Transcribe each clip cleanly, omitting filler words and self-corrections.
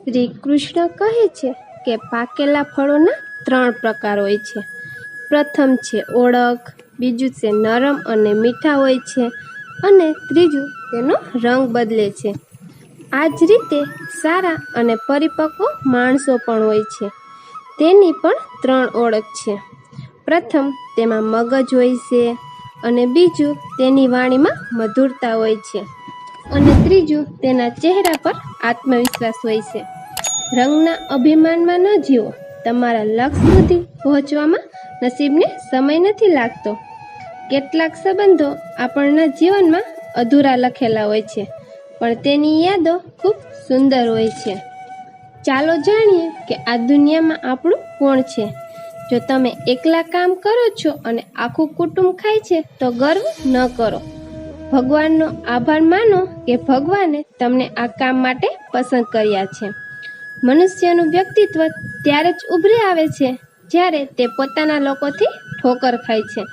શ્રી કૃષ્ણ કહે છે કે પાકેલા ફળોના 3 પ્રકાર હોય છે. પ્રથમ છે ઓળખ, બીજું છે નરમ અને મીઠા હોય છે અને ત્રીજું તેનો રંગ બદલે છે. આ જ રીતે સારા અને પરિપક્વ માણસો પણ હોય છે. તેની પણ 3 ઓળખ છે. પ્રથમ તેમાં મગજ હોય છે અને બીજું તેની વાણીમાં મધુરતા હોય છે અને ત્રીજું તેના ચહેરા પર આત્મવિશ્વાસ હોય છે. રંગના અભિમાનમાં ન જીવો. તમારા લક્ષ્ય સુધી પહોંચવામાં નસીબને સમય નથી લાગતો. કેટલાક સંબંધો આપણા જીવનમાં અધૂરા લખેલા હોય છે, પણ તેની યાદો ખૂબ સુંદર હોય છે. ચાલો જાણીએ કે આ દુનિયામાં આપણું કોણ છે. જો તમે એકલા કામ કરો છો અને આખું કુટુંબ ખાય છે તો ગર્વ ન કરો. ભગવાનનો આભાર માનો કે ભગવાને તમને આ કામ માટે પસંદ કર્યા છે. મનુષ્યનું વ્યક્તિત્વ ત્યારે જ ઉભરી આવે છે જ્યારે તે પોતાના લોકોથી ઠોકર ખાય છે.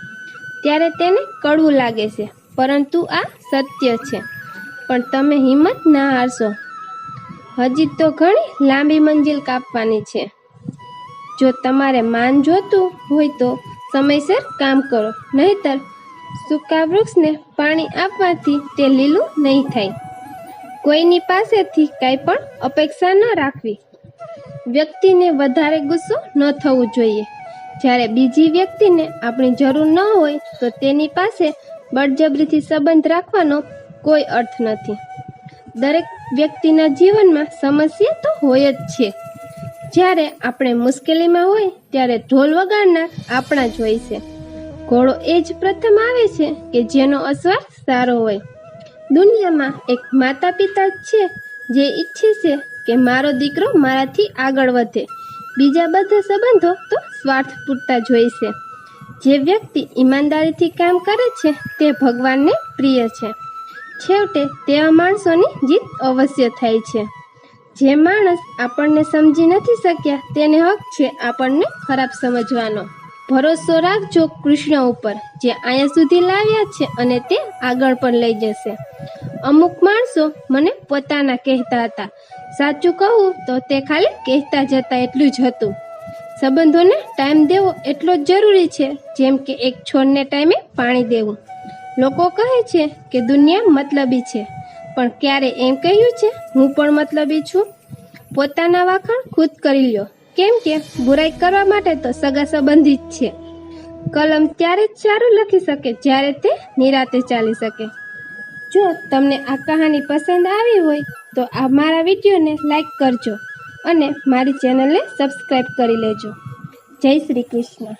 ત્યારે તેને કડવું લાગે છે, પરંતુ આ સત્ય છે. પણ તમે હિંમત ના હારશો. હજી તો ઘણી લાંબી મંજિલ કાપવાની છે. જો તમારે માન જોતું હોય તો સમયસર કામ કરો, નહીતર સૂકા વૃક્ષને પાણી આપવાથી તે લીલું નહીં થાય. કોઈની પાસેથી કાંઈ પણ અપેક્ષા ન રાખવી. વ્યક્તિને વધારે ગુસ્સો ન થવું જોઈએ. જ્યારે બીજી વ્યક્તિને આપણી જરૂર ન હોય તો તેની પાસે બળજબરીથી સંબંધ રાખવાનો કોઈ અર્થ નથી. દરેક વ્યક્તિના જીવનમાં સમસ્યા તો હોય જ છે. જ્યારે આપણે મુશ્કેલીમાં હોય ત્યારે ઢોલ વગાડનાર આપણા જ હોય છે. ઘોડો એ જ પ્રથમ આવે છે કે જેનો અશ્વાસ સારો હોય. દુનિયામાં એક માતા પિતા છે જે ઈચ્છે છે કે મારો દીકરો મારાથી આગળ વધે. બીજા બધા સંબંધો તો સ્વાર્થ પૂરતા જ હોય છે. જે વ્યક્તિ ઈમાનદારીથી કામ કરે છે તે ભગવાનને પ્રિય છે. છેવટે તેવા માણસોની જીત અવશ્ય થાય છે. જે માણસ આપણને સમજી નથી શક્યા તેને હક છે આપણને ખરાબ સમજવાનો. ભરોસો રાખજો કૃષ્ણ ઉપર, જે અહીંયા સુધી લાવ્યા છે અને તે આગળ પણ લઈ જશે. અમુક માણસો મને પોતાના કહેતા હતા. સાચું કહું તો તે ખાલી કહેતા જતા એટલું જ હતું. સંબંધોને ટાઈમ દેવો એટલો જ જરૂરી છે જેમ કે એક છોડને ટાઈમે પાણી દેવું. લોકો કહે છે કે દુનિયા મતલબી છે, પણ ક્યારે એમ કહ્યું છે હું પણ મતલબી છું? પોતાના વખાણ ખુદ કરી લ્યો, કેમ કે બુરાઈ કરવા માટે તો સગા સંબંધી જ છે. કલમ ત્યારે જ સારું લખી શકે જ્યારે તે નિરાતે ચાલી શકે. જો તમને આ કહાની પસંદ આવી હોય તો આ મારા વિડીયોને લાઈક કરજો અને મારી ચેનલને સબસ્ક્રાઈબ કરી લેજો. જય શ્રી કૃષ્ણ.